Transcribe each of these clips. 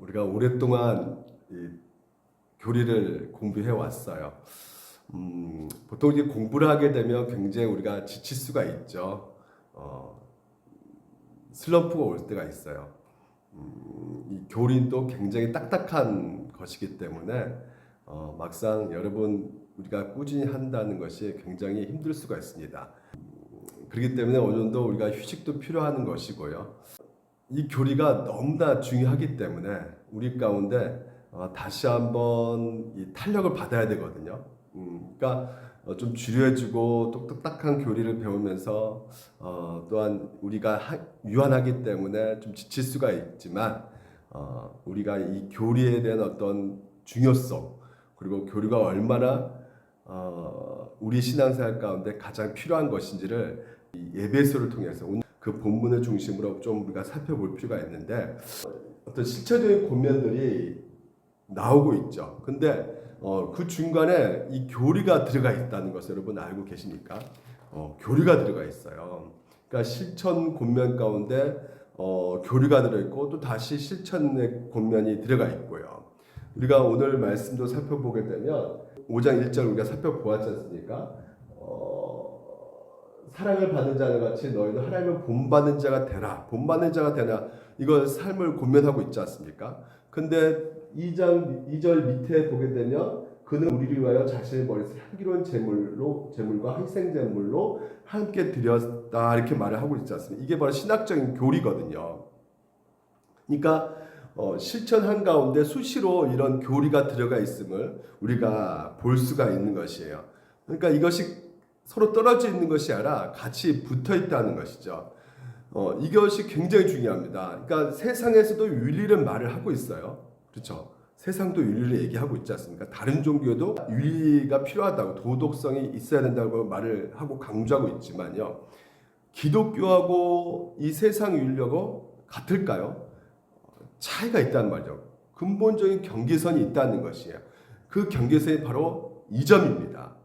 우리가 오랫동안 이 교리를 공부해 왔어요. 보통 이제 공부를 하게 되면 굉장히 우리가 지칠 수가 있죠. 슬럼프가 올 때가 있어요. 이 교리도 굉장히 딱딱한 것이기 때문에 막상 여러분 우리가 꾸준히 한다는 것이 굉장히 힘들 수가 있습니다. 그렇기 때문에 어느 정도 우리가 휴식도 필요한 것이고요. 이 교리가 너무나 중요하기 때문에 우리 가운데 다시 한번 이 탄력을 받아야 되거든요. 그러니까 좀 지루해지고 똑딱한 교리를 배우면서 또한 우리가 유한하기 때문에 좀 지칠 수가 있지만 우리가 이 교리에 대한 어떤 중요성 그리고 교리가 얼마나 우리 신앙생활 가운데 가장 필요한 것인지를 이 예배서를 통해서 그 본문을 중심으로 좀 우리가 살펴볼 필요가 있는데 어떤 실체적인 권면들이 나오고 있죠. 근데 그 중간에 이 교리가 들어가 있다는 것을 여러분 알고 계십니까? 교리가 들어가 있어요. 그러니까 실천 권면 가운데 교리가 들어있고 또 다시 실천의 권면이 들어가 있고요. 우리가 오늘 말씀도 살펴보게 되면 5장 1절 우리가 살펴보았지 않습니까? 사랑을 받는 자와 같이 너희도 하나님을 본받는 자가 되라. 본받는 자가 되라. 이걸 삶을 권면하고 있지 않습니까? 근데 2절 밑에 보게 되면 그는 우리를 위하여 자신의 머리를 향기로운 제물과 희생 제물로 함께 드렸다 이렇게 말을 하고 있지 않습니까? 이게 바로 신학적인 교리거든요. 그러니까 실천 한가운데 수시로 이런 교리가 들어가 있음을 우리가 볼 수가 있는 것이에요. 그러니까 이것이 서로 떨어져 있는 것이 아니라 같이 붙어 있다는 것이죠. 이것이 굉장히 중요합니다. 그러니까 세상에서도 윤리를 말을 하고 있어요. 그렇죠? 세상도 윤리를 얘기하고 있지 않습니까? 다른 종교도 윤리가 필요하다고 도덕성이 있어야 된다고 말을 하고 강조하고 있지만요. 기독교하고 이 세상 윤리하고 같을까요? 차이가 있다는 말이죠. 근본적인 경계선이 있다는 것이에요. 그 경계선이 바로 이 점입니다.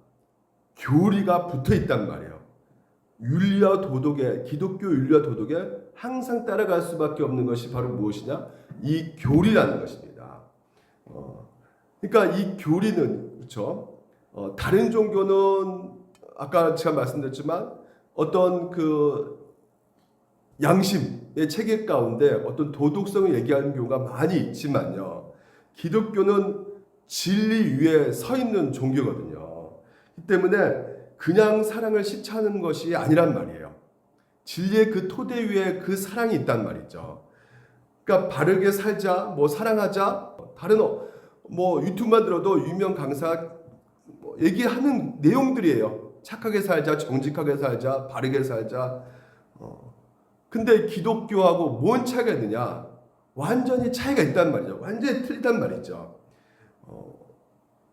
교리가 붙어 있단 말이에요. 윤리와 도덕에 기독교 윤리와 도덕에 항상 따라갈 수밖에 없는 것이 바로 무엇이냐? 이 교리라는 것입니다. 그러니까 이 교리는 그렇죠. 다른 종교는 아까 제가 말씀드렸지만 어떤 그 양심의 체계 가운데 어떤 도덕성을 얘기하는 경우가 많이 있지만요. 기독교는 진리 위에 서 있는 종교거든요. 그 때문에 그냥 사랑을 실천하는 것이 아니란 말이에요. 진리의 그 토대 위에 그 사랑이 있단 말이죠. 그러니까 바르게 살자, 사랑하자, 다른 유튜브만 들어도 유명 강사 얘기하는 내용들이에요. 착하게 살자, 정직하게 살자, 바르게 살자. 근데 기독교하고 뭔 차이가 있느냐? 완전히 차이가 있단 말이죠. 완전히 틀리단 말이죠.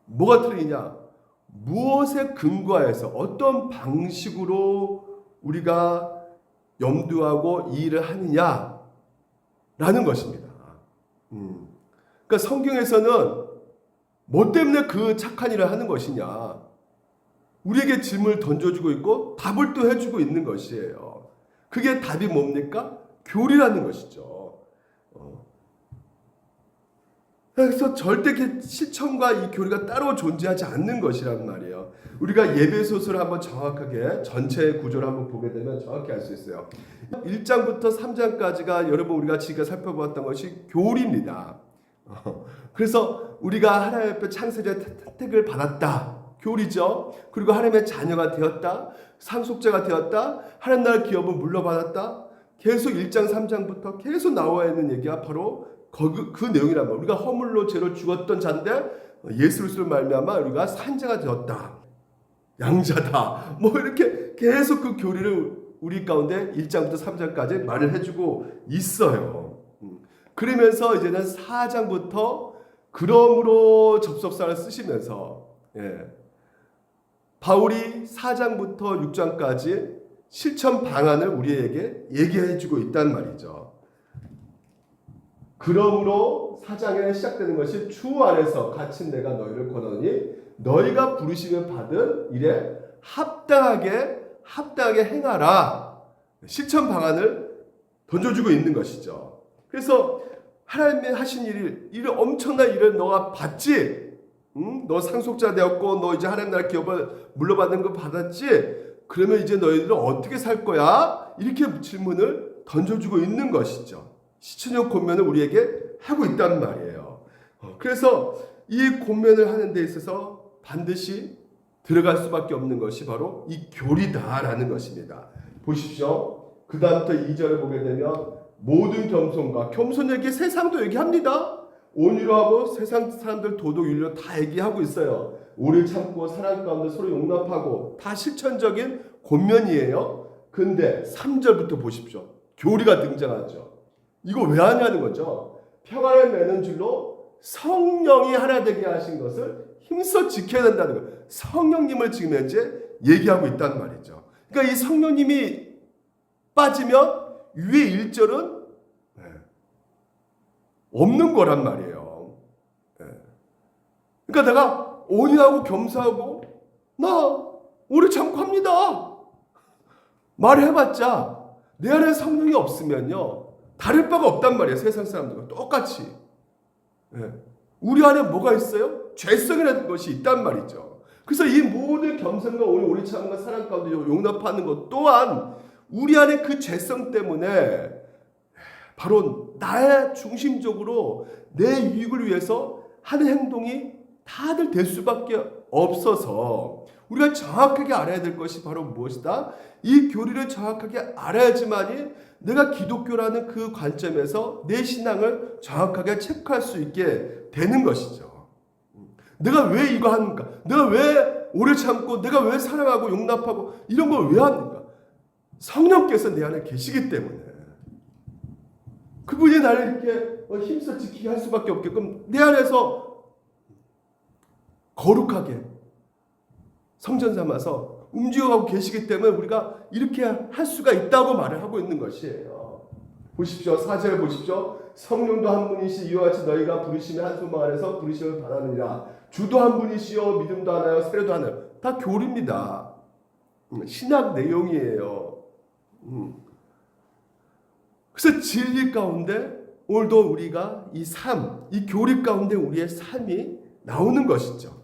뭐가 틀리냐? 무엇에 근거해서 어떤 방식으로 우리가 염두하고 이 일을 하느냐라는 것입니다. 그러니까 성경에서는 뭐 때문에 그 착한 일을 하는 것이냐? 우리에게 질문을 던져주고 있고 답을 또 해주고 있는 것이에요. 그게 답이 뭡니까? 교리라는 것이죠. 그래서 절대 실천과 이 교리가 따로 존재하지 않는 것이란 말이에요. 우리가 예배소서를 한번 정확하게 전체 구조를 한번 보게 되면 정확히 알 수 있어요. 1장부터 3장까지가 여러분 우리가 지금 살펴보았던 것이 교리입니다. 그래서 우리가 하나님 앞에 창세주의 택을 받았다. 교리죠. 그리고 하나님의 자녀가 되었다. 상속자가 되었다. 하나님 나라 기업을 물려받았다. 계속 1장 3장부터 계속 나와 있는 얘기가 바로 그 내용이란 말이에요. 우리가 허물로 죄로 죽었던 자인데 예수 그리스도로 말미암아 우리가 산자가 되었다. 양자다. 이렇게 계속 그 교리를 우리 가운데 1장부터 3장까지 말을 해주고 있어요. 그러면서 이제는 4장부터 그러므로 접속사를 쓰시면서 바울이 4장부터 6장까지 실천 방안을 우리에게 얘기해주고 있단 말이죠. 그러므로 4장에 시작되는 것이 주 안에서 갇힌 내가 너희를 권하노니 너희가 부르심을 받은 일에 합당하게 행하라. 실천 방안을 던져주고 있는 것이죠. 그래서 하나님이 하신 일을 엄청난 일을 너가 봤지? 응? 너 상속자 되었고 너 이제 하나님 나라 기업을 물려받는 거 받았지? 그러면 이제 너희들은 어떻게 살 거야? 이렇게 질문을 던져주고 있는 것이죠. 시천년 권면을 우리에게 하고 있단 말이에요. 그래서 이 권면을 하는 데 있어서 반드시 들어갈 수밖에 없는 것이 바로 이 교리다라는 것입니다. 보십시오. 그 다음부터 2절을 보게 되면 모든 겸손과 겸손 얘기 세상도 얘기합니다. 온유하고 세상 사람들 도덕 윤리 다 얘기하고 있어요. 오래 참고 사랑 가운데 서로 용납하고 다 실천적인 권면이에요. 근데 3절부터 보십시오. 교리가 등장하죠. 이거 왜 하냐는 거죠. 평안을 매는 줄로 성령이 하나 되게 하신 것을 힘써 지켜야 된다는 거예요. 성령님을 지금 현재 얘기하고 있단 말이죠. 그러니까 이 성령님이 빠지면 위에 1절은 없는 거란 말이에요. 그러니까 내가 온유하고 겸손하고 나 오래 참고 합니다. 말해봤자 내 안에 성령이 없으면요 다를 바가 없단 말이에요. 세상 사람들과 똑같이. 우리 안에 뭐가 있어요? 죄성이라는 것이 있단 말이죠. 그래서 이 모든 겸손과 오래 참음과 사랑 가운데 용납하는 것 또한 우리 안에 그 죄성 때문에 바로 나의 중심적으로 내 유익을 위해서 하는 행동이 다들 될 수밖에 없어서 우리가 정확하게 알아야 될 것이 바로 무엇이다? 이 교리를 정확하게 알아야지만이 내가 기독교라는 그 관점에서 내 신앙을 정확하게 체크할 수 있게 되는 것이죠. 내가 왜 이거 하는가? 내가 왜 오래 참고 내가 왜 사랑하고 용납하고 이런 걸 왜 합니까? 성령께서 내 안에 계시기 때문에 그분이 나를 이렇게 힘써 지키게 할 수밖에 없게끔 내 안에서 거룩하게 성전 삼아서 움직여가고 계시기 때문에 우리가 이렇게 할 수가 있다고 말을 하고 있는 것이에요. 보십시오. 4절 보십시오. 성령도 한 분이시 이와 같이 너희가 부르심의 한 소망 안에서 부르심을 받았느니라. 주도 한 분이시요 믿음도 하나요 세례도 하나요. 다 교리입니다. 신학 내용이에요. 그래서 진리 가운데 오늘도 우리가 이 삶, 이 교리 가운데 우리의 삶이 나오는 것이죠.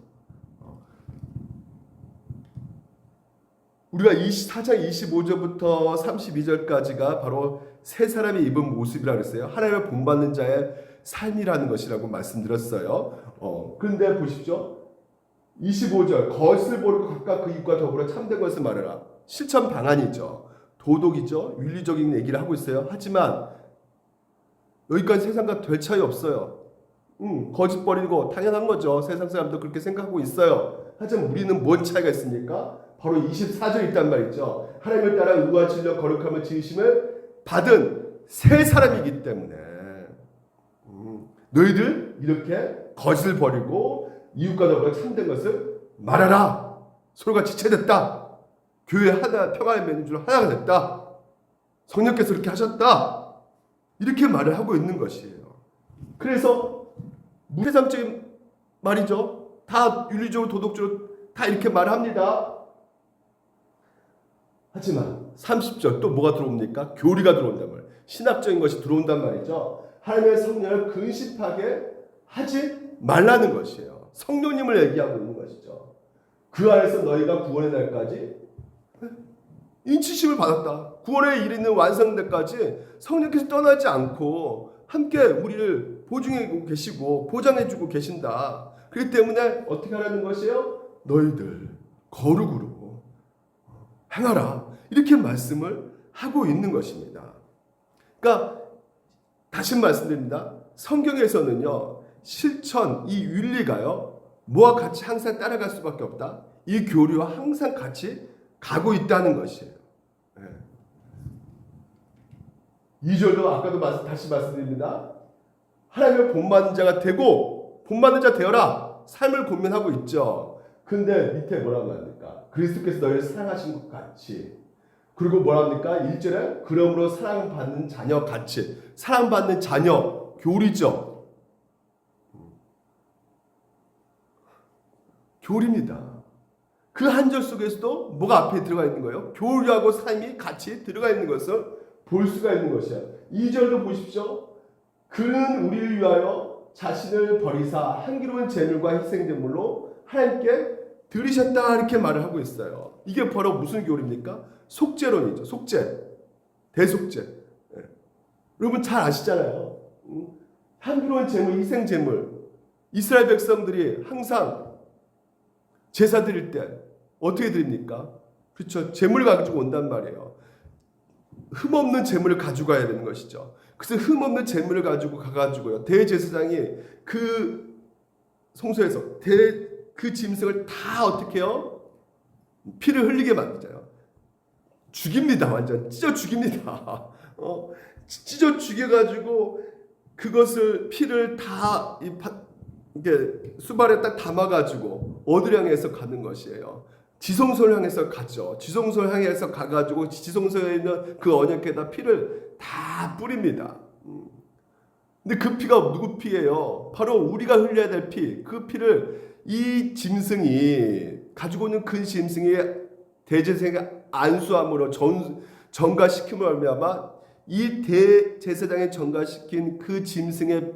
우리가 4장 25절부터 32절까지가 바로 세 사람이 입은 모습이라고 했어요. 하나님을 본받는 자의 삶이라는 것이라고 말씀드렸어요. 그런데 보십시오. 25절 것을 버리고 각각 그 입과 더불어 참된 것을 말해라. 실천 방안이죠. 도덕이죠. 윤리적인 얘기를 하고 있어요. 하지만 여기까지 세상과 별 차이 없어요. 거짓 버리고 당연한 거죠. 세상 사람도 그렇게 생각하고 있어요. 하지만 우리는 뭔 차이가 있습니까? 바로 24절 있단 말이죠. 하나님을 따라 의와 진리와 거룩함을 지으심을 받은 새 사람이기 때문에 너희들 이렇게 거짓을 버리고 이웃과 더불어 참된 것을 말하라. 서로가 지체됐다. 교회 하나 평화의 매는 줄 하나가 됐다. 성령께서 그렇게 하셨다. 이렇게 말을 하고 있는 것이에요. 그래서 세상적인 말이죠. 다 윤리적으로 도덕적으로 다 이렇게 말합니다. 하지만 30절 또 뭐가 들어옵니까? 교리가 들어온단 말이에요. 신학적인 것이 들어온단 말이죠. 하나님의 성령을 근심하게 하지 말라는 것이에요. 성령님을 얘기하고 있는 것이죠. 그 안에서 너희가 구원의 날까지 인치심을 받았다. 구원에 이르는 완성되까지 성령께서 떠나지 않고 함께 우리를 보증해주고 계시고 보장해주고 계신다. 그렇기 때문에 어떻게 하라는 것이에요? 너희들 거룩으로 행하라. 이렇게 말씀을 하고 있는 것입니다. 그러니까 다시 말씀드립니다. 성경에서는요. 실천, 이 윤리가요. 뭐와 같이 항상 따라갈 수밖에 없다. 이 교리와 항상 같이 가고 있다는 것이에요. 2절도 아까도 다시 말씀드립니다. 하나님의 본받는 자가 되고 본받는 자 되어라. 삶을 고민하고 있죠. 근데 밑에 뭐라고 합니까? 그리스도께서 너희를 사랑하신 것 같이. 그리고 뭐랍니까? 1절에 그러므로 사랑받는 자녀 같이. 사랑받는 자녀, 교리죠. 교리입니다. 그 한 절 속에서도 뭐가 앞에 들어가 있는 거예요? 교리하고 삶이 같이 들어가 있는 것을 볼 수가 있는 것이에요. 2절도 보십시오. 그는 우리를 위하여 자신을 버리사 향기로운 제물과 희생제물로 하나님께 드리셨다 이렇게 말을 하고 있어요. 이게 바로 무슨 교리입니까? 속죄론이죠. 속죄, 대속죄. 예. 여러분 잘 아시잖아요. 향기로운 제물, 희생제물. 이스라엘 백성들이 항상 제사 드릴 때 어떻게 드립니까? 그렇죠. 제물 가지고 온단 말이에요. 흠없는 제물을 가져가야 되는 것이죠. 그래서 흠없는 제물을 가지고 가가지고요. 대제사장이 그 성소에서 그 짐승을 다 어떻게 해요? 피를 흘리게 만들잖아요. 죽입니다. 완전 찢어 죽입니다. 찢어 죽여가지고 그것을 피를 다 이게 수발에 딱 담아가지고 어디를 향해서 가는 것이에요. 지성소를 향해서 가죠. 지성소를 향해서 가가지고 지성소에 있는 그 언약궤에다 피를 다 뿌립니다. 근데 그 피가 누구 피예요? 바로 우리가 흘려야 될 피. 그 피를 이 짐승이 가지고 있는 그 짐승이 대제사장의 안수함으로 전가시킴으로 말미암아 이 대제사장이 전가시킨 그 짐승의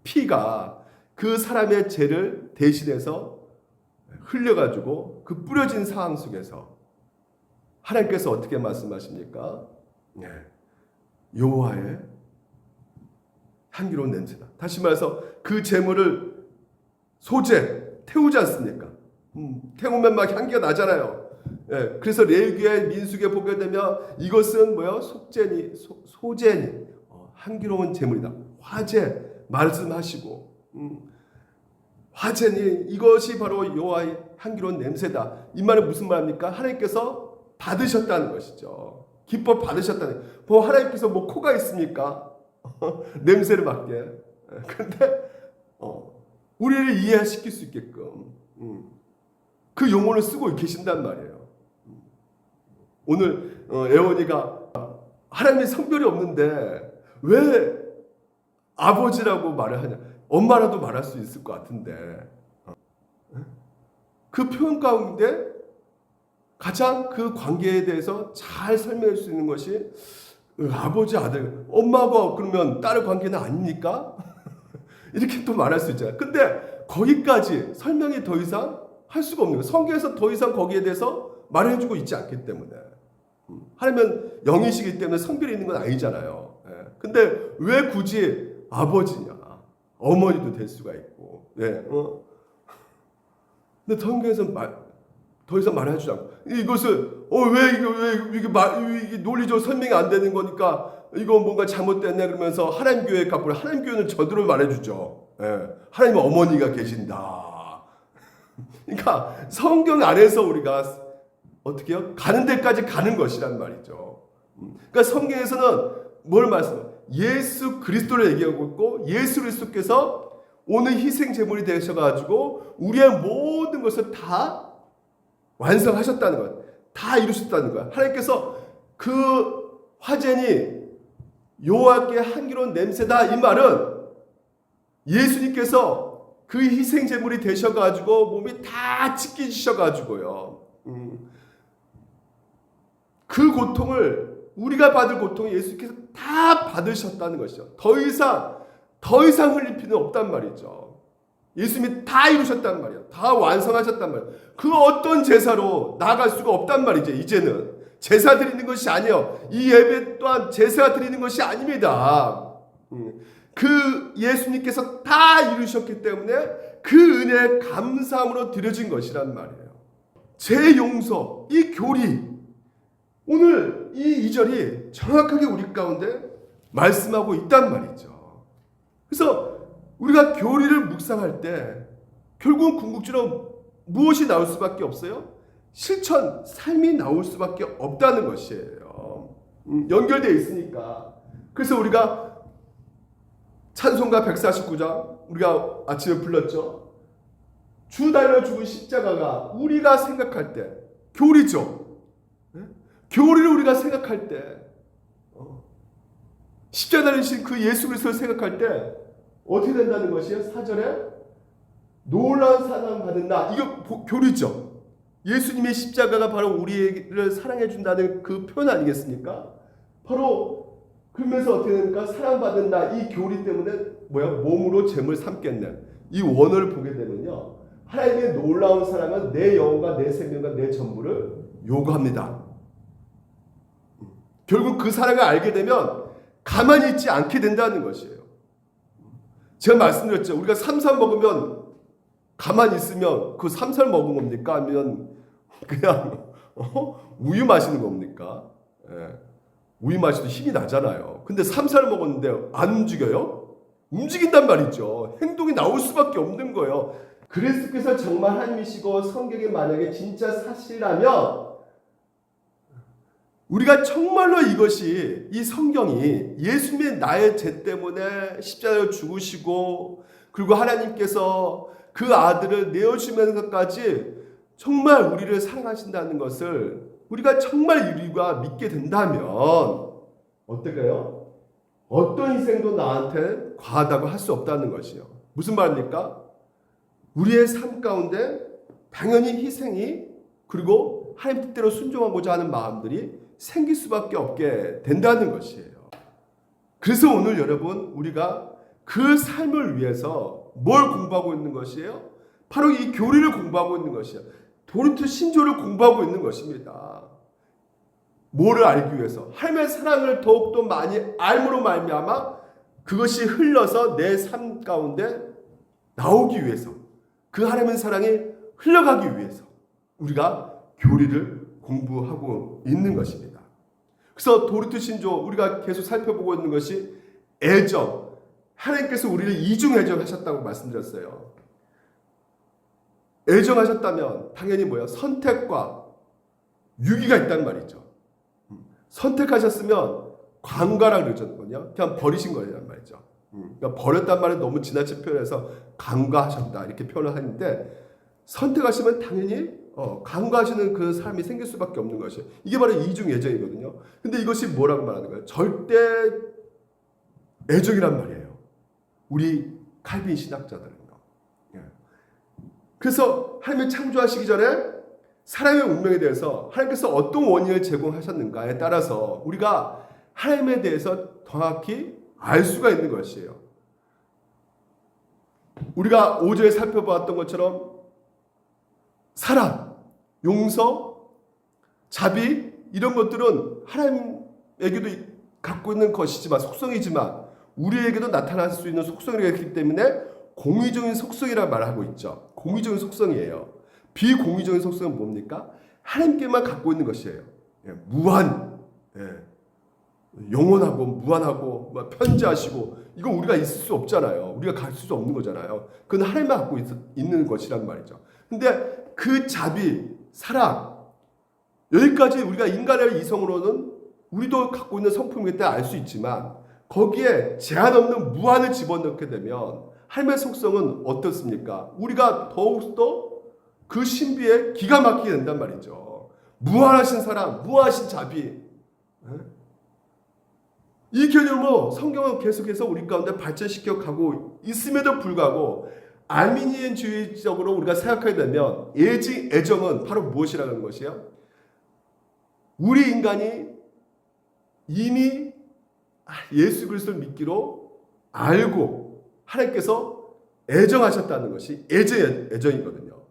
피가 그 사람의 죄를 대신해서 흘려가지고 그 뿌려진 상황 속에서 하나님께서 어떻게 말씀하십니까? 네. 여호와의 향기로운 냄새다. 다시 말해서 그 제물을 태우지 않습니까? 태우면 막 향기가 나잖아요. 예, 그래서 레위기의 민수기에 보게 되면 이것은 뭐요? 소제니, 향기로운 제물이다. 화제 말씀하시고, 화제니 이것이 바로 여호와의 향기로운 냄새다. 이 말은 무슨 말입니까? 하나님께서 받으셨다는 것이죠. 기뻐 받으셨다는. 뭐 하나님께서 뭐 코가 있습니까? 냄새를 맡게. 그런데 우리를 이해시킬 수 있게끔 그 용어를 쓰고 계신단 말이에요. 오늘 애원이가 하나님의 성별이 없는데 왜 아버지라고 말을 하냐? 엄마라도 말할 수 있을 것 같은데 그 표현 가운데 가장 그 관계에 대해서 잘 설명할 수 있는 것이 아버지 아들 엄마가 그러면 딸의 관계는 아닙니까? 이렇게 또 말할 수 있잖아요. 근데 거기까지 설명이 더 이상 할 수가 없는 거예요. 성경에서 더 이상 거기에 대해서 말해주고 있지 않기 때문에 하나님은 영이시기 때문에 성별이 있는 건 아니잖아요. 근데 왜 굳이 아버지냐 어머니도 될 수가 있고 근데 성경에서 더 이상 말해주지 않고 이것을 왜 이게 논리적으로 설명이 안 되는 거니까 이거 뭔가 잘못됐네 그러면서 하나님 교회 가보려 하나님 교회는 저대로 말해주죠. 하나님은 어머니가 계신다. 그러니까 성경 안에서 우리가 어떻게 해요? 가는 데까지 가는 것이란 말이죠. 그러니까 성경에서는 뭘 말씀해요? 예수 그리스도를 얘기하고 있고 예수 그리스도께서 오늘 희생 제물이 되셔가지고 우리의 모든 것을 다 완성하셨다는 것, 다 이루셨다는 거야. 하나님께서 그 화제니 여호와께 향기로운 냄새다 이 말은 예수님께서 그 희생 제물이 되셔가지고 몸이 다 찢기셔가지고요. 그 고통을 우리가 받을 고통을 예수님께서 다 받으셨다는 것이죠. 더 이상 흘릴 필요는 없단 말이죠. 예수님이 다 이루셨단 말이에요. 다 완성하셨단 말이에요. 그 어떤 제사로 나아갈 수가 없단 말이죠. 이제는 제사 드리는 것이 아니에요. 이 예배 또한 제사 드리는 것이 아닙니다. 그 예수님께서 다 이루셨기 때문에 그 은혜에 감사함으로 드려진 것이란 말이에요. 제 용서, 이 교리 오늘 이 2절이 정확하게 우리 가운데 말씀하고 있단 말이죠. 그래서 우리가 교리를 묵상할 때 결국은 궁극적으로 무엇이 나올 수밖에 없어요? 실천, 삶이 나올 수밖에 없다는 것이에요. 연결되어 있으니까. 그래서 우리가 찬송가 149장 우리가 아침에 불렀죠. 주 달려 죽은 십자가가 우리가 생각할 때 교리죠. 교리를 우리가 생각할 때 십자가 달리신 그 예수 그리스도를 생각할 때 어떻게 된다는 것이에요? 4절에 놀라운 사랑 받은 나. 이거 교리죠. 예수님의 십자가가 바로 우리를 사랑해 준다는 그 표현 아니겠습니까? 바로 그러면서 어떻게 됩니까? 사랑받은 나 이 교리 때문에 몸으로 재물 삼겠네. 이 원어를 보게 되면요, 하나님의 놀라운 사랑은 내 영혼과 내 생명과 내 전부를 요구합니다. 결국 그 사랑을 알게 되면 가만히 있지 않게 된다는 것이에요. 제가 말씀드렸죠. 우리가 삼살 먹으면 가만히 있으면 그 삼살 먹은 겁니까? 아니면 그냥 우유 마시는 겁니까? 예. 우유 마시도 힘이 나잖아요. 근데 삼살 먹었는데 안 움직여요? 움직인단 말이죠. 행동이 나올 수밖에 없는 거예요. 그리스도께서 정말 하나님이시고 성경이 만약에 진짜 사실이라면 우리가 정말로 이것이, 이 성경이 예수님의 나의 죄 때문에 십자가를 죽으시고 그리고 하나님께서 그 아들을 내어주면서까지 정말 우리를 사랑하신다는 것을 우리가 정말 우리가 믿게 된다면 어떨까요? 어떤 희생도 나한테 과하다고 할 수 없다는 것이요. 무슨 말입니까? 우리의 삶 가운데 당연히 희생이, 그리고 하나님 뜻대로 순종하고자 하는 마음들이 생길 수밖에 없게 된다는 것이에요. 그래서 오늘 여러분, 우리가 그 삶을 위해서 뭘 공부하고 있는 것이에요? 바로 이 교리를 공부하고 있는 것이에요. 도르트 신조를 공부하고 있는 것입니다. 뭐를 알기 위해서? 하나님의 사랑을 더욱더 많이 알므로 말미암아 그것이 흘러서 내 삶 가운데 나오기 위해서, 그 하나님의 사랑이 흘러가기 위해서 우리가 교리를 공부하고 있는 것입니다. 그래서 도르트 신조, 우리가 계속 살펴보고 있는 것이 애정. 하나님께서 우리를 이중 애정하셨다고 말씀드렸어요. 애정하셨다면 당연히 선택과 유기가 있단 말이죠. 선택하셨으면 관가라고 그러거든요. 그냥 버리신 거란 말이죠. 그러니까 버렸단 말은 너무 지나친 표현해서 간과하셨다 이렇게 표현을 하는데, 선택하시면 당연히 간과하시는 그 삶이 생길 수밖에 없는 것이에요. 이게 바로 이중 애정이거든요. 근데 이것이 뭐라고 말하는 거예요? 절대 애정이란 말이에요. 우리 칼빈 신학자들은. 그래서 하나님이 창조하시기 전에 사람의 운명에 대해서 하나님께서 어떤 원인을 제공하셨는가에 따라서 우리가 하나님에 대해서 정확히 알 수가 있는 것이에요. 우리가 5절에 살펴보았던 것처럼 사랑, 용서, 자비 이런 것들은 하나님에게도 갖고 있는 것이지만, 속성이지만 우리에게도 나타날 수 있는 속성이기 때문에 공의적인 속성이라고 말하고 있죠. 공의적인 속성이에요. 비공의적인 속성은 뭡니까? 하나님께만 갖고 있는 것이에요. 무한, 영원하고 무한하고 편지하시고, 이거 우리가 있을 수 없잖아요. 우리가 가질 수 없는 거잖아요. 그건 하나님만 갖고 있는 것이란 말이죠. 근데 그 자비, 사랑, 여기까지 우리가 인간의 이성으로는 우리도 갖고 있는 성품이기 때문에 알 수 있지만, 거기에 제한 없는 무한을 집어넣게 되면 하나님의 속성은 어떻습니까? 우리가 더욱더 그 신비에 기가 막히게 된단 말이죠. 무한하신 사랑, 무한하신 자비. 이 개념으로 성경은 계속해서 우리 가운데 발전시켜 가고 있음에도 불구하고 아르미니안주의적으로 우리가 생각하게 되면 애정은 바로 무엇이라는 것이에요? 우리 인간이 이미 예수 그리스도를 믿기로 알고 하나님께서 애정하셨다는 것이 애정이거든요.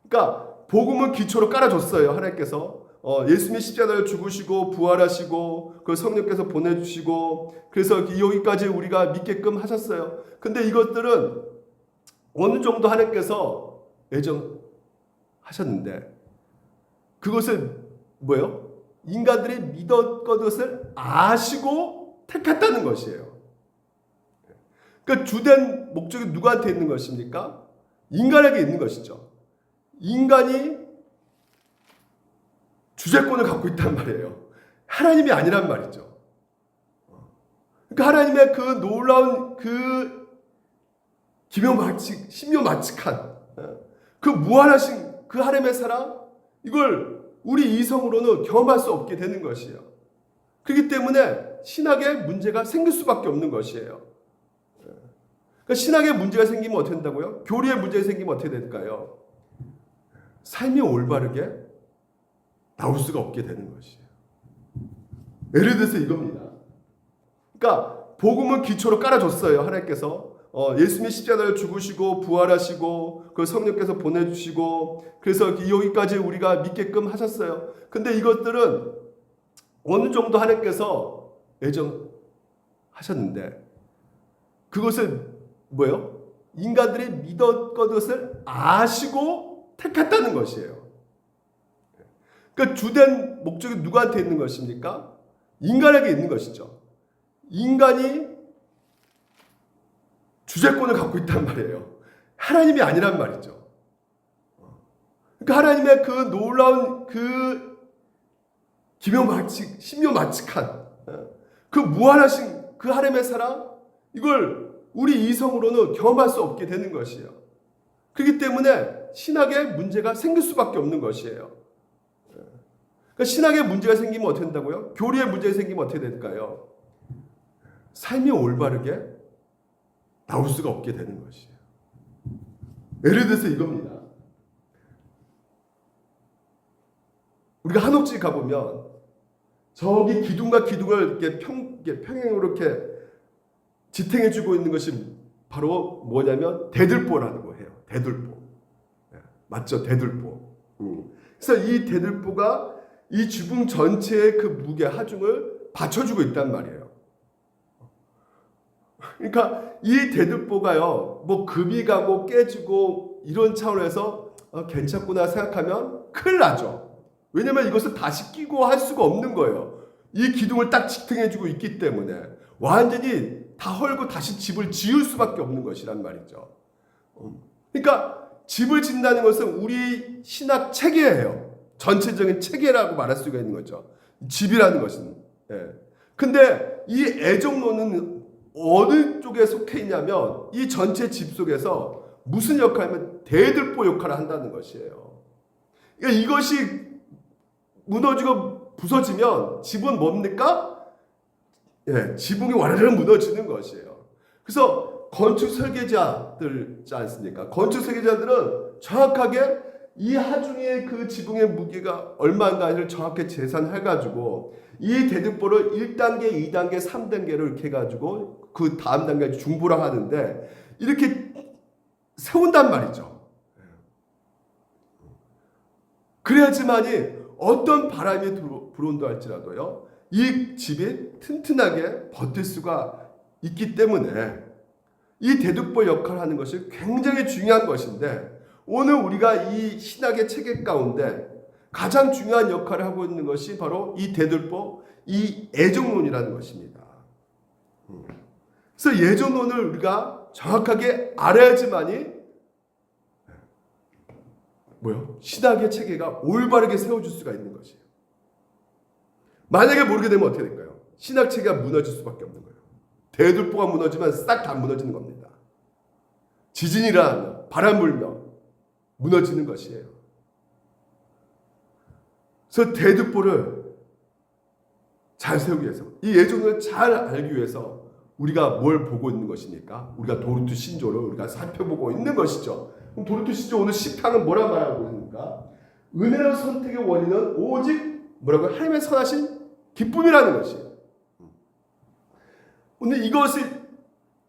그러니까 복음은 기초로 깔아줬어요. 하나님께서 예수님이 십자가를 죽으시고 부활하시고 그 성령께서 보내주시고, 그래서 여기까지 우리가 믿게끔 하셨어요. 근데 이것들은 어느 정도 하나님께서 애정하셨는데, 그것은 뭐예요? 인간들이 믿었던 것을 아시고 택했다는 것이에요. 그러니까 주된 목적이 누구한테 있는 것입니까? 인간에게 있는 것이죠. 인간이 주재권을 갖고 있단 말이에요. 하나님이 아니란 말이죠. 그러니까 하나님의 그 놀라운 그 기묘마칙, 신묘마칙한 그 무한하신 그 하나님의 사랑, 이걸 우리 이성으로는 경험할 수 없게 되는 것이에요. 그렇기 때문에 신학에 문제가 생길 수밖에 없는 것이에요. 그러니까 신학에 문제가 생기면 어떻게 된다고요? 교리에 문제가 생기면 어떻게 될까요? 삶이 올바르게 나올 수가 없게 되는 것이에요. 예를 들어서 이겁니다. 그러니까 복음은 기초로 깔아줬어요. 하나님께서 예수님이 십자가를 죽으시고 부활하시고 그 성령께서 보내주시고 그래서 여기까지 우리가 믿게끔 하셨어요. 근데 이것들은 어느 정도 하나님께서 애정하셨는데 그것을 뭐예요? 인간들이 믿었던 것을 아시고 택했다는 것이에요. 그러니까 주된 목적이 누구한테 있는 것입니까? 인간에게 있는 것이죠. 인간이 주재권을 갖고 있단 말이에요. 하나님이 아니란 말이죠. 그러니까 하나님의 그 놀라운 그 기묘마칙, 신묘마칙한 그 무한하신 그 하나님의 사랑, 이걸 우리 이성으로는 경험할 수 없게 되는 것이에요. 그렇기 때문에 신학에 문제가 생길 수밖에 없는 것이에요. 그러니까 신학에 문제가 생기면 어떻게 된다고요? 교리에 문제가 생기면 어떻게 될까요? 삶이 올바르게 나올 수가 없게 되는 것이에요. 예를 들어서 이겁니다. 우리가 한옥집 가보면 저기 기둥과 기둥을 이렇게 평행으로 이렇게 지탱해주고 있는 것이 바로 뭐냐면 대들보라고 해요. 대들보. 맞죠? 대들보. 그래서 이 대들보가 이 지붕 전체의 그 무게 하중을 받쳐주고 있단 말이에요. 그러니까 이 대들보가요, 뭐 금이 가고 깨지고 이런 차원에서 괜찮구나 생각하면 큰일 나죠. 왜냐면 이것을 다시 끼고 할 수가 없는 거예요. 이 기둥을 딱 지탱해주고 있기 때문에 완전히 다 헐고 다시 집을 지을 수밖에 없는 것이란 말이죠. 그러니까 집을 짓는다는 것은 우리 신학 체계예요. 전체적인 체계라고 말할 수가 있는 거죠. 집이라는 것은. 근데 이 애정론은 어느 쪽에 속해 있냐면 이 전체 집 속에서 무슨 역할이면 대들보 역할을 한다는 것이에요. 그러니까 이것이 무너지고 부서지면 집은 뭡니까? 지붕이 와르르 무너지는 것이에요. 그래서 건축 설계자들 있지 않습니까? 건축 설계자들은 정확하게 이 하중의 그 지붕의 무게가 얼마인가를 정확히 계산해가지고 이 대들보를 1단계, 2단계, 3단계를 이렇게 해가지고 그 다음 단계까지 중보를 하는데 이렇게 세운단 말이죠. 그래야지만이 어떤 바람이 불어온다 할지라도요, 이 집이 튼튼하게 버틸 수가 있기 때문에 이 대들보 역할을 하는 것이 굉장히 중요한 것인데 오늘 우리가 이 신학의 체계 가운데 가장 중요한 역할을 하고 있는 것이 바로 이 대들보, 이 애정론이라는 것입니다. 그래서 애정론을 우리가 정확하게 알아야지만이 신학의 체계가 올바르게 세워질 수가 있는 것이에요. 만약에 모르게 되면 어떻게 될까요? 신학 체계가 무너질 수밖에 없는 거예요. 대들보가 무너지면 싹 다 무너지는 겁니다. 지진이 일어나면, 바람 불면 무너지는 것이에요. 그래서 대들보를 잘 세우기 위해서, 이 애정을 잘 알기 위해서 우리가 뭘 보고 있는 것입니까? 우리가 도르트 신조를 우리가 살펴보고 있는 것이죠. 그럼 도르트 신조 오늘 10항은 뭐라 말하고 있습니까? 은혜로운 선택의 원인은 오직 뭐라고요? 하나님의 선하신 기쁨이라는 것이에요. 오늘 이것을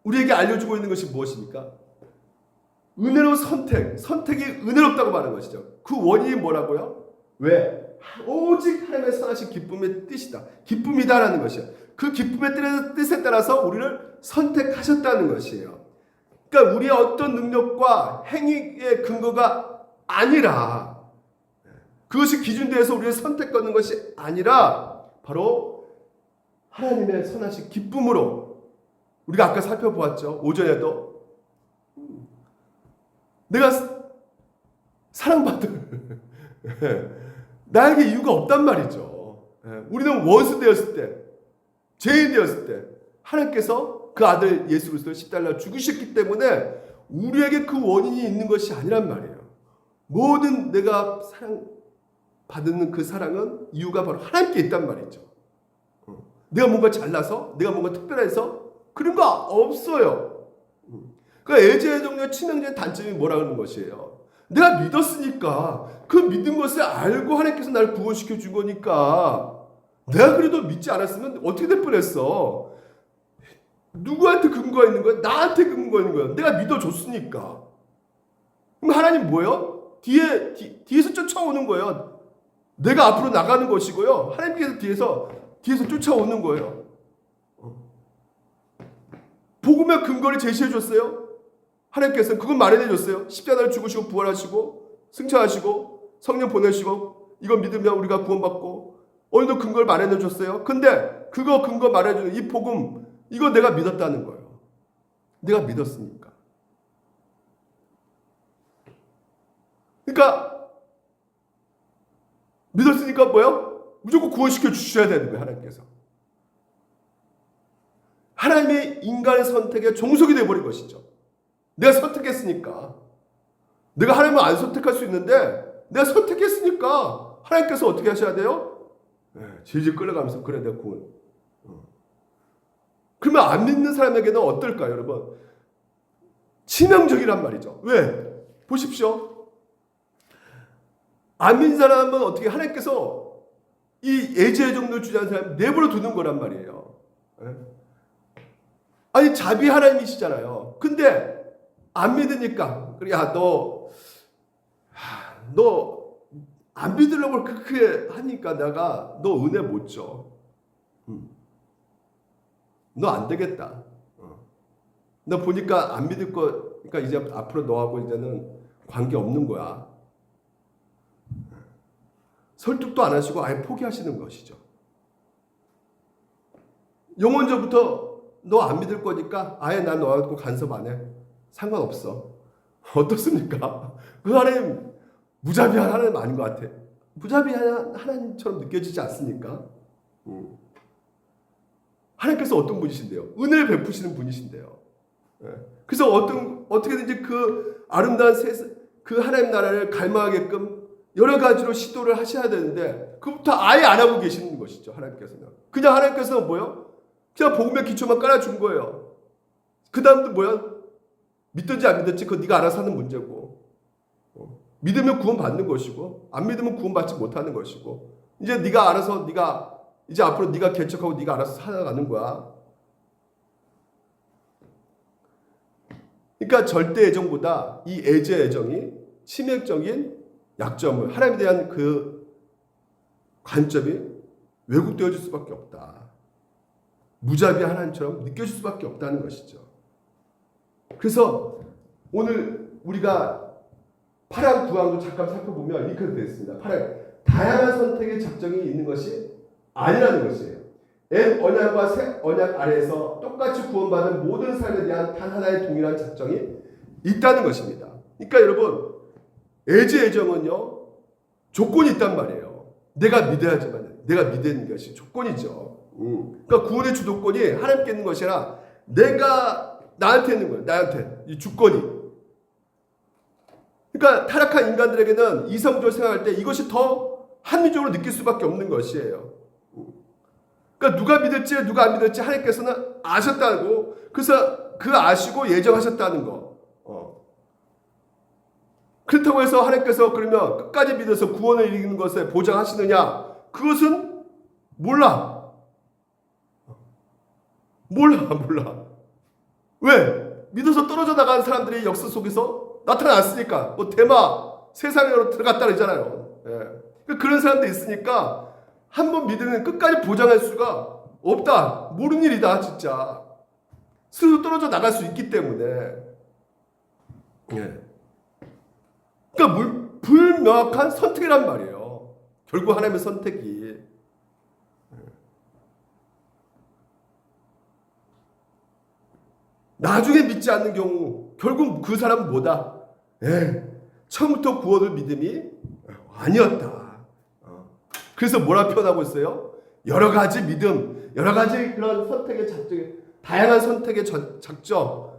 우리에게 알려주고 있는 것이 무엇입니까? 은혜로운 선택이 은혜롭다고 말하는 것이죠. 그 원인이 뭐라고요? 왜? 오직 하나님의 선하신 기쁨의 뜻이다. 기쁨이다라는 것이에요. 그 기쁨의 뜻에 따라서 우리를 선택하셨다는 것이에요. 그러니까 우리의 어떤 능력과 행위의 근거가 아니라, 그것이 기준되어서 우리를 선택하는 것이 아니라 바로 하나님의 선하신 기쁨으로, 우리가 아까 살펴보았죠. 오전에도 내가 사랑받을 나에게 이유가 없단 말이죠. 우리는 원수 되었을 때, 죄인 되었을 때 하나님께서 그 아들 예수 그리스도를 십자가에 죽으셨기 때문에 우리에게 그 원인이 있는 것이 아니란 말이에요. 모든 내가 사랑받는 그 사랑은 이유가 바로 하나님께 있단 말이죠. 내가 뭔가 잘나서, 내가 뭔가 특별해서 그런 거 없어요. 그러니까 애제종류의 치명적인 단점이 뭐라고 하는 것이에요. 내가 믿었으니까 그 믿은 것을 알고 하나님께서 나를 구원시켜 준 거니까 내가 그래도 믿지 않았으면 어떻게 될 뻔했어. 누구한테 근거가 있는 거야? 나한테 근거가 있는 거야. 내가 믿어줬으니까. 그럼 하나님 뭐예요? 뒤에서 쫓아오는 거예요. 내가 앞으로 나가는 것이고요. 하나님께서 뒤에서 쫓아오는 거예요. 복음의 근거를 제시해 줬어요. 하나님께서는 그걸 마련해 줬어요. 십자가를 죽으시고 부활하시고 승천하시고 성령 보내시고 이거 믿으면 우리가 구원받고 오늘도 근거를 마련해 줬어요. 근데 그거 근거 마련해 주는 이 복음 이거 내가 믿었다는 거예요. 내가 믿었으니까. 그러니까 믿었으니까 뭐요? 무조건 구원시켜 주셔야 되는 거예요. 하나님께서. 하나님의 인간의 선택에 종속이 되어버린 것이죠. 내가 선택했으니까. 내가 하나님을 안 선택할 수 있는데 내가 선택했으니까 하나님께서 어떻게 하셔야 돼요? 질질 끌어가면서 그래 내가 구원. 그러면 안 믿는 사람에게는 어떨까요, 여러분? 치명적이란 말이죠. 왜? 보십시오. 안 믿는 사람은 어떻게 하나님께서 이 예제의 정도를 주지 않은 사람 내버려 두는 거란 말이에요. 아니 자비 하나님이시잖아요. 근데 안 믿으니까 야 너 안 믿으려고 그렇게 하니까 내가 너 은혜 못 줘. 너 안 되겠다. 너 보니까 안 믿을 거, 그러니까 이제 앞으로 너하고 이제는 관계 없는 거야. 설득도 안 하시고 아예 포기하시는 것이죠. 영원전부터 너 안 믿을 거니까 아예 난 너하고 간섭 안 해. 상관없어. 어떻습니까? 그 하나님 무자비한 하나님 아닌 것 같아. 무자비한 하나님처럼 느껴지지 않습니까? 하나님께서 어떤 분이신데요? 은혜를 베푸시는 분이신데요. 그래서 어떻게든지 그 아름다운 그 하나님 나라를 갈망하게끔 여러 가지로 시도를 하셔야 되는데 그부터 아예 안 하고 계시는 것이죠. 하나님께서는. 그냥 하나님께서는 뭐요? 그냥 복음의 기초만 깔아준 거예요. 그 다음도 뭐야? 믿든지 안 믿든지 그거 네가 알아서 하는 문제고 믿으면 구원 받는 것이고 안 믿으면 구원 받지 못하는 것이고 이제 네가 알아서 이제 앞으로 네가 개척하고 네가 알아서 살아가는 거야. 그러니까 절대 애정보다 이 애제 애정이 치명적인 약점을 하나님에 대한 그 관점이 왜곡되어질 수밖에 없다. 무자비한 하나님처럼 느껴질 수밖에 없다는 것이죠. 그래서 오늘 우리가 8항 9항도 잠깐 살펴보면 이렇게 되어 있습니다. 8항 다양한 선택의 작정이 있는 것이 아니라는 것이에요. 옛 언약과 새 언약 아래에서 똑같이 구원받은 모든 삶에 대한 단 하나의 동일한 작정이 있다는 것입니다. 그러니까 여러분 애제 애정은요 조건이 있단 말이에요. 내가 믿어야지만 내가 믿는 것이 조건이죠. 그러니까 구원의 주도권이 하나님께 있는 것이 아니라 내가 나한테 있는 거예요. 나한테 이 주권이. 그러니까 타락한 인간들에게는 이성적으로 생각할 때 이것이 더 합리적으로 느낄 수밖에 없는 것이에요. 그러니까 누가 믿을지 누가 안 믿을지 하나님께서는 아셨다고 그래서 그 아시고 예정하셨다는 거. 그렇다고 해서 하나님께서 그러면 끝까지 믿어서 구원을 이루는 것에 보장하시느냐? 그것은 몰라. 왜? 믿어서 떨어져 나간 사람들이 역사 속에서 나타났으니까. 뭐 대마 세상으로 들어갔다 그러잖아요. 그런 사람들이 있으니까 한번 믿으면 끝까지 보장할 수가 없다. 모르는 일이다 진짜. 스스로 떨어져 나갈 수 있기 때문에. 그러니까 불명확한 선택이란 말이에요. 결국 하나님의 선택이. 나중에 믿지 않는 경우 결국 그 사람은 뭐다? 처음부터 구원을 믿음이 아니었다. 그래서 뭐라 표현하고 있어요? 여러 가지 믿음, 여러 가지 그런 선택의 작정, 다양한 선택의 작정,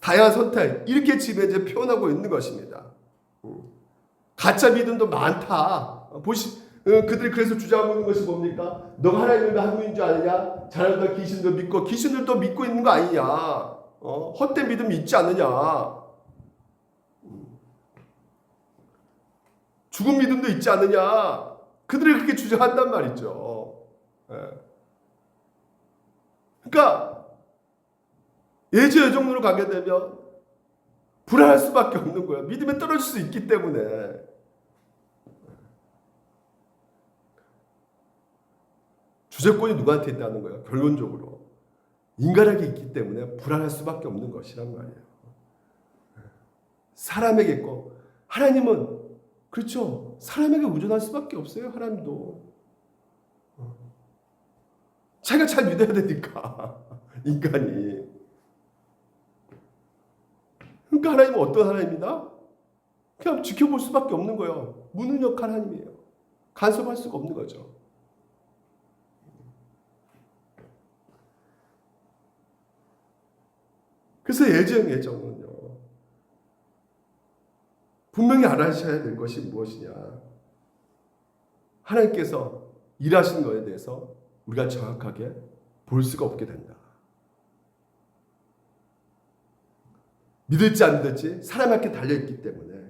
다양한 선택 이렇게 집에 이제 표현하고 있는 것입니다. 가짜 믿음도 많다. 그들이 그래서 주장하고 있는 것이 뭡니까? 너가 하나님과 한분인 줄 아느냐? 자라다 귀신도 믿고 귀신들도 믿고 있는 거 아니냐? 헛된 믿음 있지 않느냐? 죽은 믿음도 있지 않느냐? 그들이 그렇게 주장한단 말이죠. 그러니까 예저 여정으로 가게 되면 불안할 수밖에 없는 거야. 믿음에 떨어질 수 있기 때문에. 주재권이 누구한테 있다는 거예요? 결론적으로 인간에게 있기 때문에 불안할 수밖에 없는 것이란 말이에요. 사람에게 있고, 하나님은 그렇죠. 사람에게 의존할 수밖에 없어요. 하나님도 자기가 잘 믿어야 되니까 인간이. 그러니까 하나님은 어떤 하나님이다? 그냥 지켜볼 수밖에 없는 거예요. 무능력한 하나님이에요. 간섭할 수가 없는 거죠. 그래서 예정은요, 분명히 알아셔야 될 것이 무엇이냐. 하나님께서 일하신 것에 대해서 우리가 정확하게 볼 수가 없게 된다. 믿을지 안 믿을지 사람에게 달려있기 때문에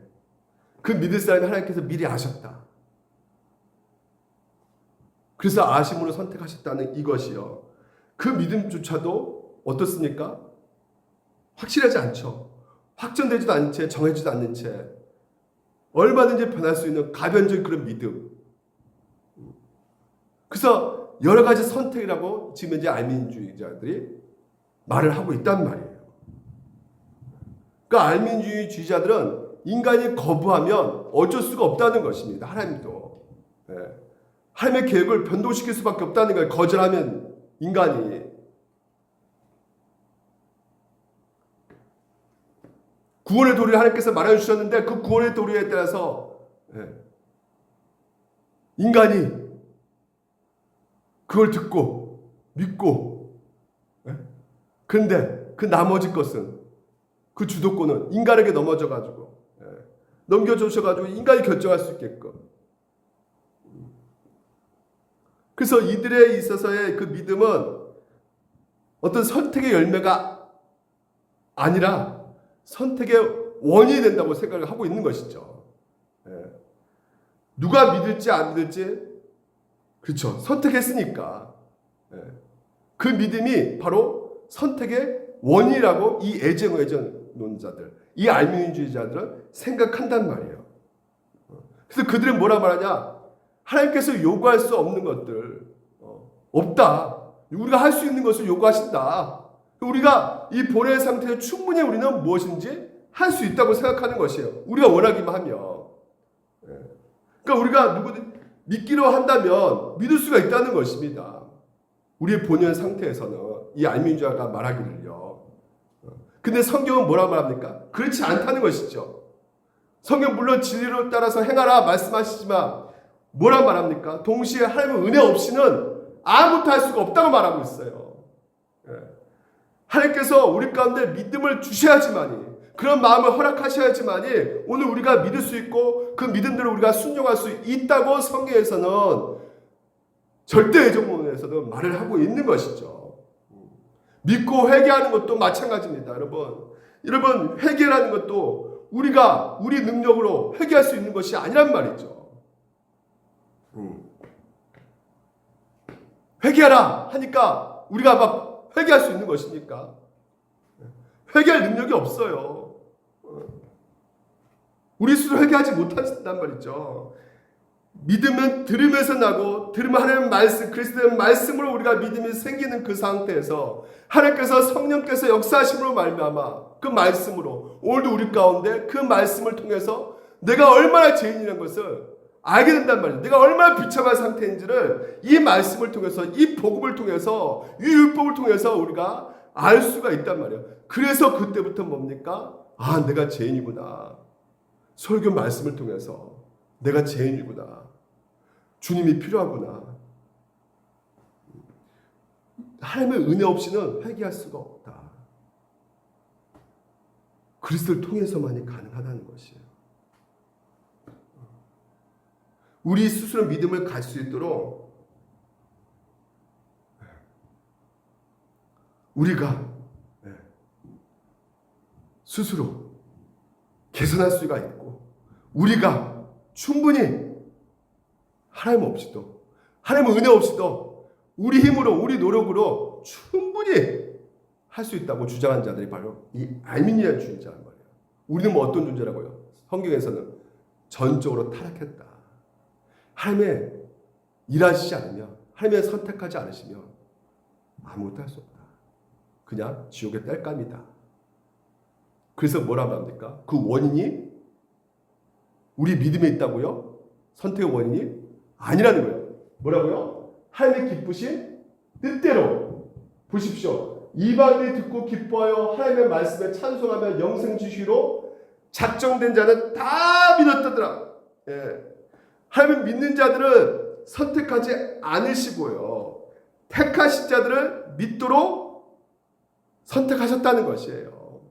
그 믿을 사람이 하나님께서 미리 아셨다. 그래서 아심으로 선택하셨다는 이것이요. 그 믿음조차도 어떻습니까? 확실하지 않죠. 확정되지도 않은 채, 정해지도 않는 채 얼마든지 변할 수 있는 가변적인 그런 믿음. 그래서 여러 가지 선택이라고 지금 이제 알민주의자들이 말을 하고 있단 말이에요. 그러니까 알민주의자들은 인간이 거부하면 어쩔 수가 없다는 것입니다. 하나님도. 하나님의 계획을 변동시킬 수밖에 없다는 거예요. 거절하면 인간이. 구원의 도리를 하나님께서 말해 주셨는데 그 구원의 도리에 따라서 인간이 그걸 듣고 믿고, 그런데 그 나머지 것은 그 주도권은 인간에게 넘겨주셔가지고 인간이 결정할 수 있게끔. 그래서 이들에 있어서의 그 믿음은 어떤 선택의 열매가 아니라 선택의 원인이 된다고 생각을 하고 있는 것이죠. 누가 믿을지 안 믿을지, 그렇죠. 선택했으니까. 그 믿음이 바로 선택의 원인이라고 이 애정론자들, 이 알민주의자들은 생각한단 말이에요. 그래서 그들은 뭐라 말하냐? 하나님께서 요구할 수 없는 것들 없다. 우리가 할 수 있는 것을 요구하신다. 우리가 이 본의 상태에서 충분히 우리는 무엇인지 할 수 있다고 생각하는 것이에요. 우리가 원하기만 하면. 그러니까 우리가 누구든 믿기로 한다면 믿을 수가 있다는 것입니다. 우리의 본연 상태에서는 이 알민주의자가 말하기를요. 근데 성경은 뭐라 말합니까? 그렇지 않다는 것이죠. 성경 물론 진리를 따라서 행하라 말씀하시지만 뭐라 말합니까? 동시에 하나님의 은혜 없이는 아무것도 할 수가 없다고 말하고 있어요. 하나님께서 우리 가운데 믿음을 주셔야지만이, 그런 마음을 허락하셔야지만이 오늘 우리가 믿을 수 있고 그 믿음대로 우리가 순종할 수 있다고 성경에서는 절대 애정론에서는 말을 하고 있는 것이죠. 믿고 회개하는 것도 마찬가지입니다. 여러분 회개라는 것도 우리가 우리 능력으로 회개할 수 있는 것이 아니란 말이죠. 회개하라 하니까 우리가 막 회개할 수 있는 것입니까? 회개할 능력이 없어요. 우리 스스로 회개하지 못한단 말이죠. 믿음은 들음에서 나고 들으면 하나님의 말씀, 그리스도의 말씀으로 우리가 믿음이 생기는 그 상태에서 하나님께서 성령께서 역사하심으로 말미암아 그 말씀으로 오늘도 우리 가운데 그 말씀을 통해서 내가 얼마나 죄인이라는 것을 알게 된단 말이에요. 내가 얼마나 비참한 상태인지를 이 말씀을 통해서, 이 복음을 통해서, 이 율법을 통해서 우리가 알 수가 있단 말이에요. 그래서 그때부터 뭡니까? 아, 내가 죄인이구나. 설교 말씀을 통해서 내가 죄인이구나. 주님이 필요하구나. 하나님의 은혜 없이는 회개할 수가 없다. 그리스도를 통해서만이 가능하다는 것이에요. 우리 스스로 믿음을 갈 수 있도록 우리가 스스로 개선할 수가 있고, 우리가 충분히 하나님 없이도, 하나님의 은혜 없이도 우리 힘으로, 우리 노력으로 충분히 수 있다고 주장한 자들이 바로 이 알미니아주의자란 말이에요. 우리는 뭐 어떤 존재라고요? 성경에서는 전적으로 타락했다. 하나님의 일하시지 않으면, 하나님의 선택하지 않으시면 아무것도 할 수 없다. 그냥 지옥의 땔감이다. 그래서 뭐라고 합니까? 그 원인이 우리 믿음에 있다고요? 선택의 원인이 아니라는 거예요. 뭐라고요? 하나님의 기쁘신 뜻대로. 보십시오. 이방인이 듣고 기뻐하여 하나님의 말씀에 찬송하며 영생 주시로 작정된 자는 다 믿었다더라. 예. 하나님 믿는 자들은 선택하지 않으시고요, 택하신 자들을 믿도록 선택하셨다는 것이에요.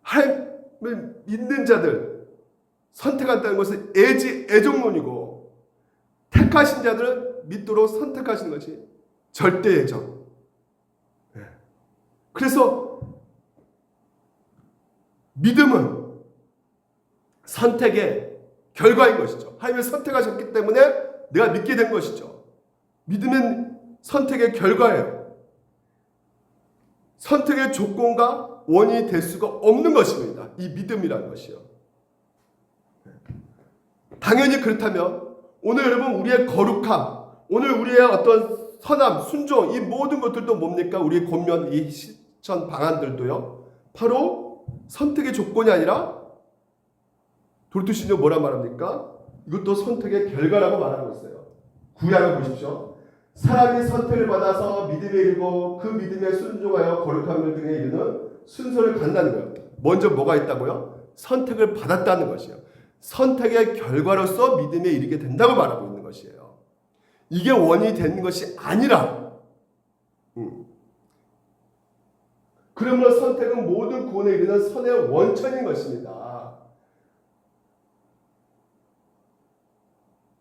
하나님을 믿는 자들 선택한다는 것은 애정론이고, 택하신 자들은 믿도록 선택하시는 것이 절대 애정. 그래서 믿음은 선택의 결과인 것이죠. 하나님이 선택하셨기 때문에 내가 믿게 된 것이죠. 믿음은 선택의 결과예요. 선택의 조건과 원인이 될 수가 없는 것입니다. 이 믿음이라는 것이요. 당연히 그렇다면 오늘 여러분 우리의 거룩함, 오늘 우리의 어떤 선함, 순종, 이 모든 것들도 뭡니까? 우리의 권면, 이 실천 방안들도요, 바로 선택의 조건이 아니라 도르투신이 뭐라 말합니까? 이것도 선택의 결과라고 말하고 있어요. 구약을 보십시오. 사람이 선택을 받아서 믿음에 이르고 그 믿음에 순종하여 거룩함을 등에 이르는 순서를 간다는 거예요. 먼저 뭐가 있다고요? 선택을 받았다는 것이에요. 선택의 결과로서 믿음에 이르게 된다고 말하고 있는 것이에요. 이게 원인이 되는 것이 아니라, 그러므로 선택은 모든 구원에 이르는 선의 원천인 것입니다.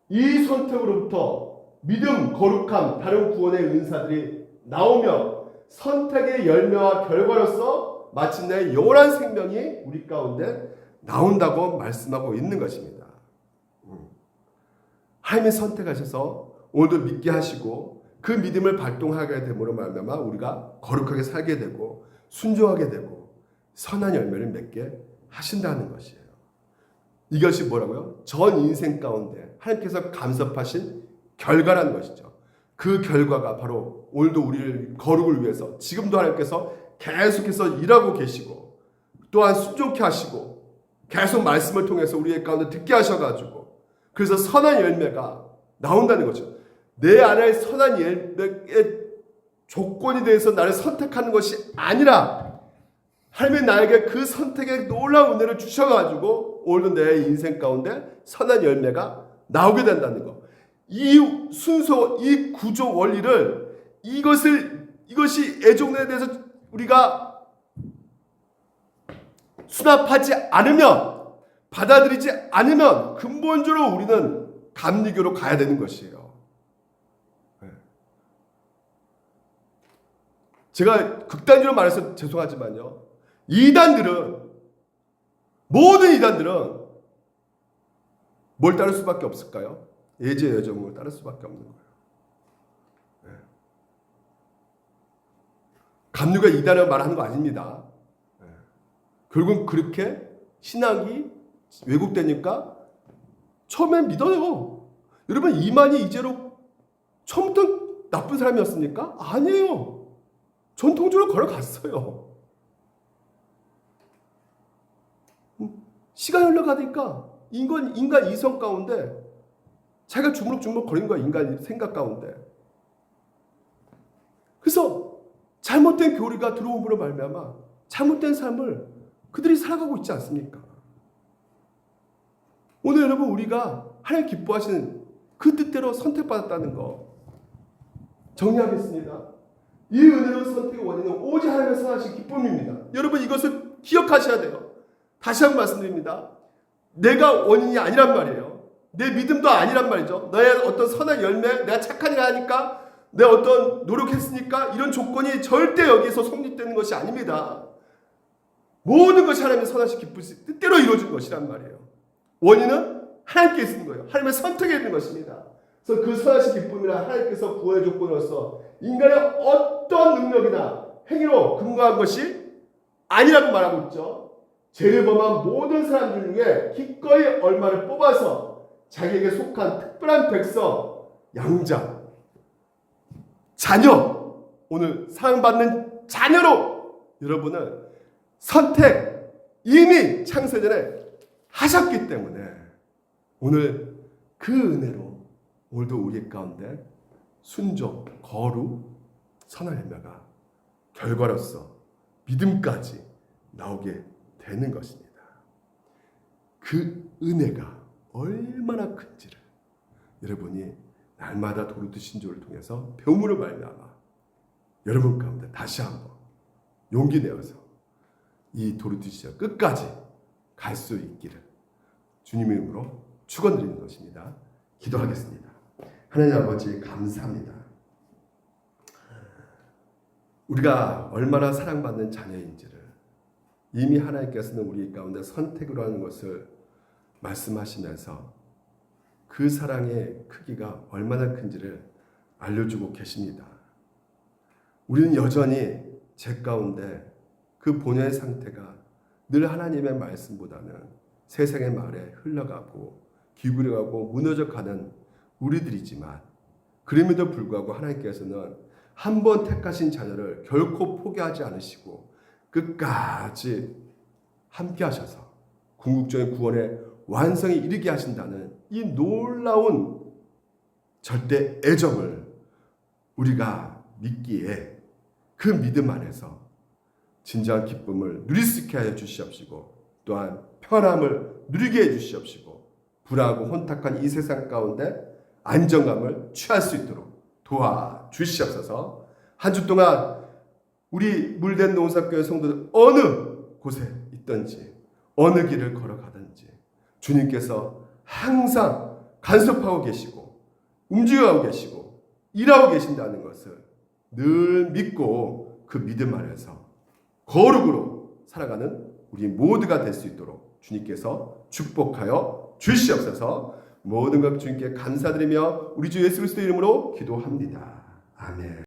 이 선택으로부터 믿음, 거룩함, 다른 구원의 은사들이 나오며 선택의 열매와 결과로서 마침내 영원한 생명이 우리 가운데 나온다고 말씀하고 있는 것입니다. 하나님이 선택하셔서 오늘도 믿게 하시고 그 믿음을 발동하게 됨으로 말미암아 우리가 거룩하게 살게 되고 순종하게 되고 선한 열매를 맺게 하신다는 것이에요. 이것이 뭐라고요? 전 인생 가운데 하나님께서 감섭하신 결과라는 것이죠. 그 결과가 바로 오늘도 우리를 거룩을 위해서 지금도 하나님께서 계속해서 일하고 계시고 또한 순종케 하시고 계속 말씀을 통해서 우리의 가운데 듣게 하셔가지고 그래서 선한 열매가 나온다는 거죠. 내 안에 선한 열매의 조건이 대해서 나를 선택하는 것이 아니라 하나님이 나에게 그 선택에 놀라운 은혜를 주셔가지고 오늘도 내 인생 가운데 선한 열매가 나오게 된다는 것. 이 순서, 이 구조 원리를 이것이 애정론에 대해서 우리가 수납하지 않으면, 받아들이지 않으면 근본적으로 우리는 감리교로 가야 되는 것이에요. 제가 극단적으로 말해서 죄송하지만요, 모든 이단들은 뭘 따를 수밖에 없을까요? 예제 여정을 따를 수밖에 없는 거예요. 감리교가 이단을 말하는 거 아닙니다. 결국은 그렇게 신학이 왜곡되니까 처음엔 믿어요. 여러분, 이만희 이재로 처음부터 나쁜 사람이었습니까? 아니에요. 전통적으로 걸어갔어요. 시간이 흘러가니까 인간 이성 가운데 자기가 주물럭주물럭 거리는 거야. 인간 생각 가운데. 그래서 잘못된 교리가 들어옴으로 말미암아 잘못된 삶을 그들이 살아가고 있지 않습니까? 오늘 여러분, 우리가 하나님 기뻐하시는 그 뜻대로 선택받았다는 거 정리하겠습니다. 이 은혜로운 선택의 원인은 오직 하나님의 선하신 기쁨입니다. 여러분, 이것을 기억하셔야 돼요. 다시 한번 말씀드립니다. 내가 원인이 아니란 말이에요. 내 믿음도 아니란 말이죠. 너의 어떤 선한 열매, 내가 착한 일 하니까, 내가 어떤 노력했으니까 이런 조건이 절대 여기서 성립되는 것이 아닙니다. 모든 것이 하나님의 선하신 기쁘신 뜻대로 이루어진 것이란 말이에요. 원인은 하나님께 있는 거예요. 하나님의 선택에 있는 것입니다. 그래서 그 선하신 기쁨이라 하나님께서 구원의 조건으로서 인간의 어떤 능력이나 행위로 근거한 것이 아니라고 말하고 있죠. 죄를 범한 모든 사람들 중에 기꺼이 얼마를 뽑아서 자기에게 속한 특별한 백성, 양자, 자녀, 오늘 사랑받는 자녀로 여러분을 선택 이미 창세전에 하셨기 때문에 오늘 그 은혜로 오늘도 우리 가운데 순종, 거룩, 선한 열매가 결과로서 믿음까지 나오게 되는 것입니다. 그 은혜가 얼마나 큰지를 여러분이 날마다 도르트 신조를 통해서 배움으로 말미암아 여러분 가운데 다시 한번 용기 내어서 이 도르트 신조 끝까지 갈 수 있기를 주님의 이름으로 축원드리는 것입니다. 기도하겠습니다. 하나님 아버지 감사합니다. 우리가 얼마나 사랑받는 자녀인지를 이미 하나님께서는 우리 가운데 선택으로 하는 것을 말씀하시면서 그 사랑의 크기가 얼마나 큰지를 알려주고 계십니다. 우리는 여전히 제 가운데 그 본연의 상태가 늘 하나님의 말씀보다는 세상의 말에 흘러가고 기울여가고 무너져가는 우리들이지만 그럼에도 불구하고 하나님께서는 한 번 택하신 자녀를 결코 포기하지 않으시고 끝까지 함께 하셔서 궁극적인 구원의 완성에 이르게 하신다는 이 놀라운 절대 애정을 우리가 믿기에 그 믿음 안에서 진정한 기쁨을 누릴 수 있게 하여 주시옵시고 또한 편함을 누리게 해 주시옵시고 불안하고 혼탁한 이 세상 가운데 안정감을 취할 수 있도록 도와주시옵소서. 한 주 동안 우리 물된 농사교회 성도들 어느 곳에 있든지 어느 길을 걸어가든지 주님께서 항상 간섭하고 계시고 움직여가고 계시고 일하고 계신다는 것을 늘 믿고 그 믿음 안에서 거룩으로 살아가는 우리 모두가 될 수 있도록 주님께서 축복하여 주시옵소서. 모든 것 주님께 감사드리며 우리 주 예수 그리스도 이름으로 기도합니다. 아멘.